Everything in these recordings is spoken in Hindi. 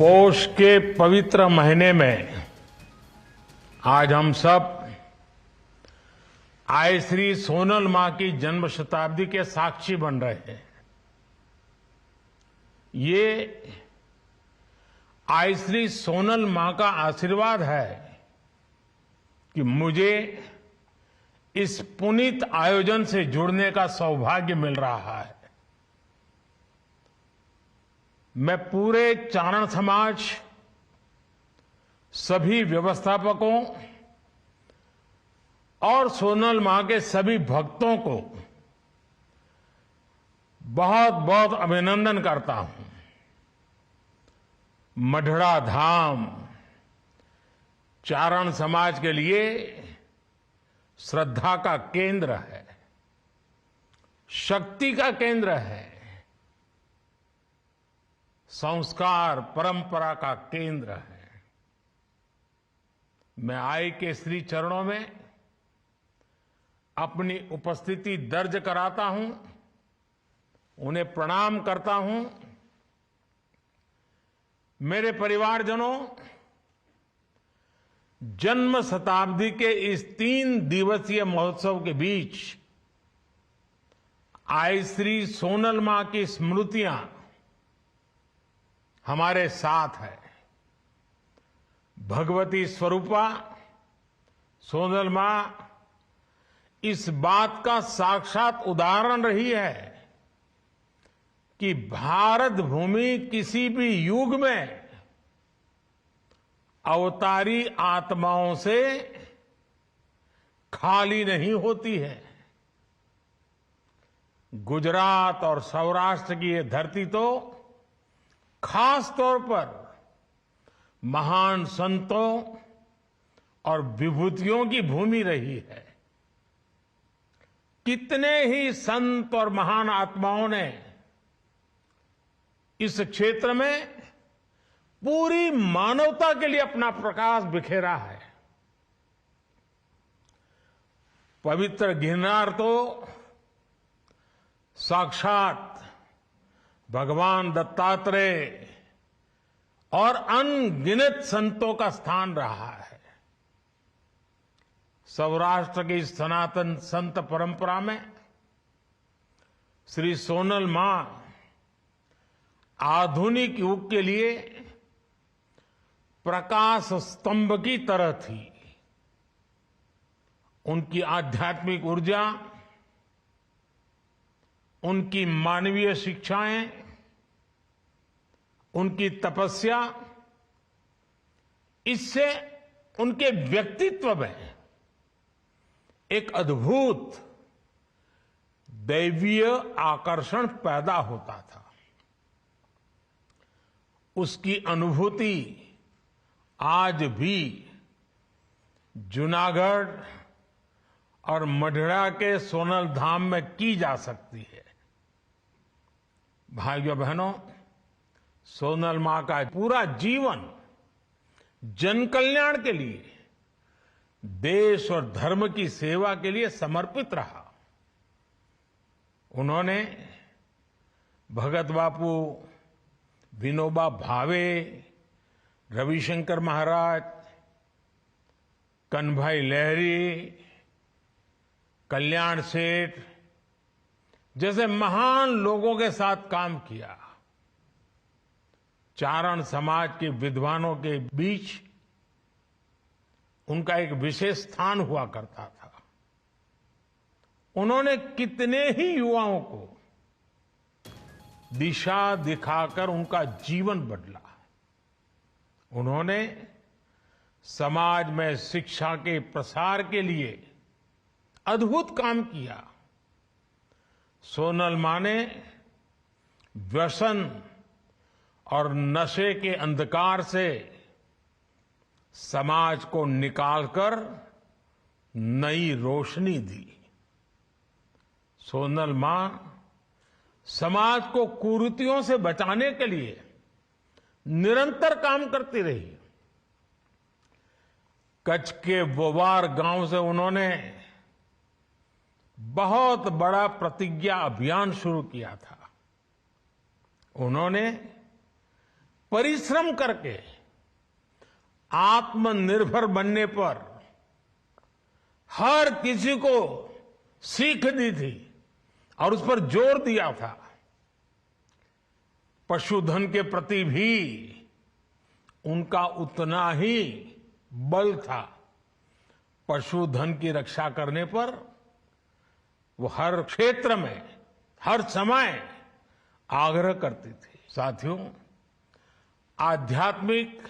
पौष के पवित्र महीने में आज हम सब आय श्री सोनल मां की जन्म शताब्दी के साक्षी बन रहे हैं। ये आय श्री सोनल मां का आशीर्वाद है कि मुझे इस पुनीत आयोजन से जुड़ने का सौभाग्य मिल रहा है। मैं पूरे चारण समाज, सभी व्यवस्थापकों और सोनल मां के सभी भक्तों को बहुत बहुत अभिनंदन करता हूं। मढ़ड़ा धाम चारण समाज के लिए श्रद्धा का केंद्र है, शक्ति का केंद्र है, संस्कार परंपरा का केंद्र है। मैं आय के श्री चरणों में अपनी उपस्थिति दर्ज कराता हूं, उन्हें प्रणाम करता हूं। मेरे परिवारजनों, जन्म शताब्दी के इस 3 दिवसीय महोत्सव के बीच आय श्री सोनल मां की स्मृतियां हमारे साथ है। भगवती स्वरूपा सोनल मां इस बात का साक्षात उदाहरण रही है कि भारत भूमि किसी भी युग में अवतारी आत्माओं से खाली नहीं होती है। गुजरात और सौराष्ट्र की ये धरती तो खास तौर पर महान संतों और विभूतियों की भूमि रही है। कितने ही संत और महान आत्माओं ने इस क्षेत्र में पूरी मानवता के लिए अपना प्रकाश बिखेरा है। पवित्र गिरनार तो साक्षात भगवान दत्तात्रेय और अनगिनत संतों का स्थान रहा है। सौराष्ट्र की सनातन संत परंपरा में श्री सोनल मां आधुनिक युग के लिए प्रकाश स्तंभ की तरह थी। उनकी आध्यात्मिक ऊर्जा, उनकी मानवीय शिक्षाएं, उनकी तपस्या, इससे उनके व्यक्तित्व में एक अद्भुत दैवीय आकर्षण पैदा होता था। उसकी अनुभूति आज भी जूनागढ़ और मढ़ड़ा के सोनल धाम में की जा सकती है। भाइयों बहनों, सोनल मां का पूरा जीवन जन कल्याण के लिए, देश और धर्म की सेवा के लिए समर्पित रहा। उन्होंने भगत बापू, विनोबा भावे, रविशंकर महाराज, कन्हभाई लहरी, कल्याण सेठ जैसे महान लोगों के साथ काम किया। चारण समाज के विद्वानों के बीच उनका एक विशेष स्थान हुआ करता था। उन्होंने कितने ही युवाओं को दिशा दिखाकर उनका जीवन बदला। उन्होंने समाज में शिक्षा के प्रसार के लिए अद्भुत काम किया। सोनल मां ने व्यसन और नशे के अंधकार से समाज को निकालकर नई रोशनी दी। सोनल मां समाज को कुरीतियों से बचाने के लिए निरंतर काम करती रही। कच्छ के वोवार गांव से उन्होंने बहुत बड़ा प्रतिज्ञा अभियान शुरू किया था। उन्होंने परिश्रम करके आत्मनिर्भर बनने पर हर किसी को सीख दी थी और उस पर जोर दिया था। पशुधन के प्रति भी उनका उतना ही बल था। पशुधन की रक्षा करने पर वो हर क्षेत्र में, हर समय आग्रह करती थी। साथियों, आध्यात्मिक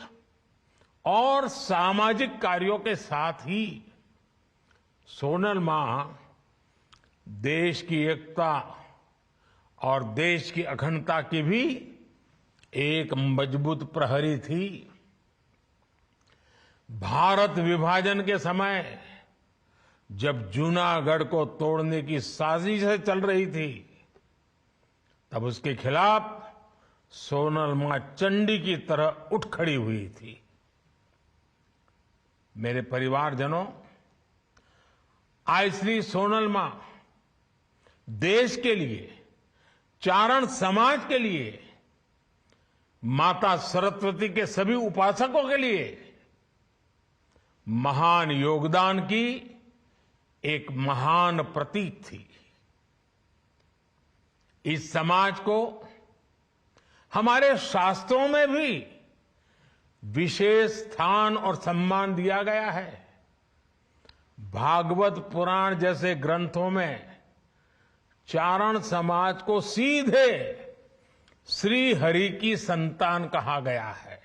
और सामाजिक कार्यों के साथ ही सोनल मां देश की एकता और देश की अखंडता की भी एक मजबूत प्रहरी थी। भारत विभाजन के समय जब जूनागढ़ को तोड़ने की साजिश चल रही थी, तब उसके खिलाफ सोनल मां चंडी की तरह उठ खड़ी हुई थी। मेरे परिवारजनों, आज श्री सोनल मां देश के लिए, चारण समाज के लिए, माता सरस्वती के सभी उपासकों के लिए महान योगदान की एक महान प्रतीक थी। इस समाज को हमारे शास्त्रों में भी विशेष स्थान और सम्मान दिया गया है। भागवत पुराण जैसे ग्रंथों में चारण समाज को सीधे श्री हरि की संतान कहा गया है।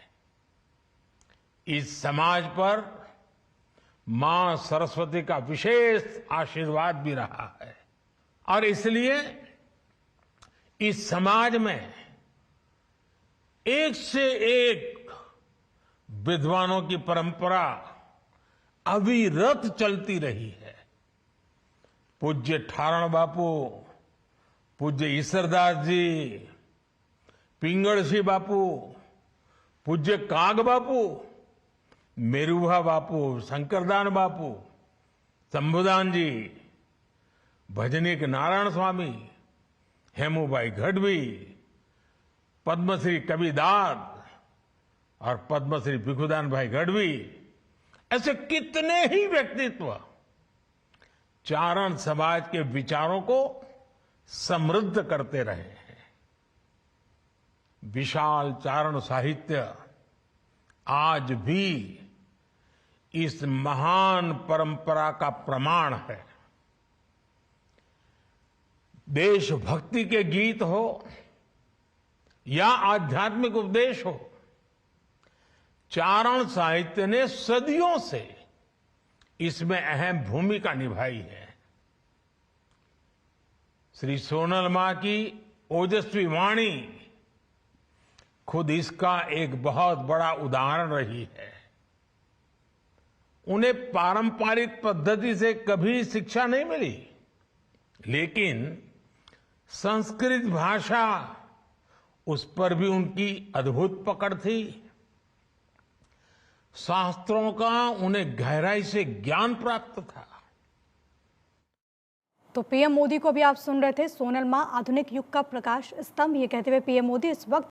इस समाज पर मां सरस्वती का विशेष आशीर्वाद भी रहा है और इसलिए इस समाज में एक से एक विद्वानों की परंपरा अविरत चलती रही है। पूज्य ठारण बापू, पूज्य ईसरदास जी, पिंगళ बापू, पूज्य काग बापू, मेरुभा बापू, शंकरदान बापू, शंभुदान जी, भजनीक नारायण स्वामी, हेमूबाई गढ़वी, पद्मश्री कबीरदास और पद्मश्री भिखुदान भाई गढ़वी, ऐसे कितने ही व्यक्तित्व चारण समाज के विचारों को समृद्ध करते रहे हैं। विशाल चारण साहित्य आज भी इस महान परंपरा का प्रमाण है। देशभक्ति के गीत हो या आध्यात्मिक उपदेश हो, चारण साहित्य ने सदियों से इसमें अहम भूमिका निभाई है। श्री सोनल मां की ओजस्वी वाणी खुद इसका एक बहुत बड़ा उदाहरण रही है। उन्हें पारंपरिक पद्धति से कभी शिक्षा नहीं मिली, लेकिन संस्कृत भाषा, उस पर भी उनकी अद्भुत पकड़ थी। शास्त्रों का उन्हें गहराई से ज्ञान प्राप्त था। तो पीएम मोदी को भी आप सुन रहे थे। सोनल मां आधुनिक युग का प्रकाश स्तंभ, ये कहते हुए पीएम मोदी इस वक्त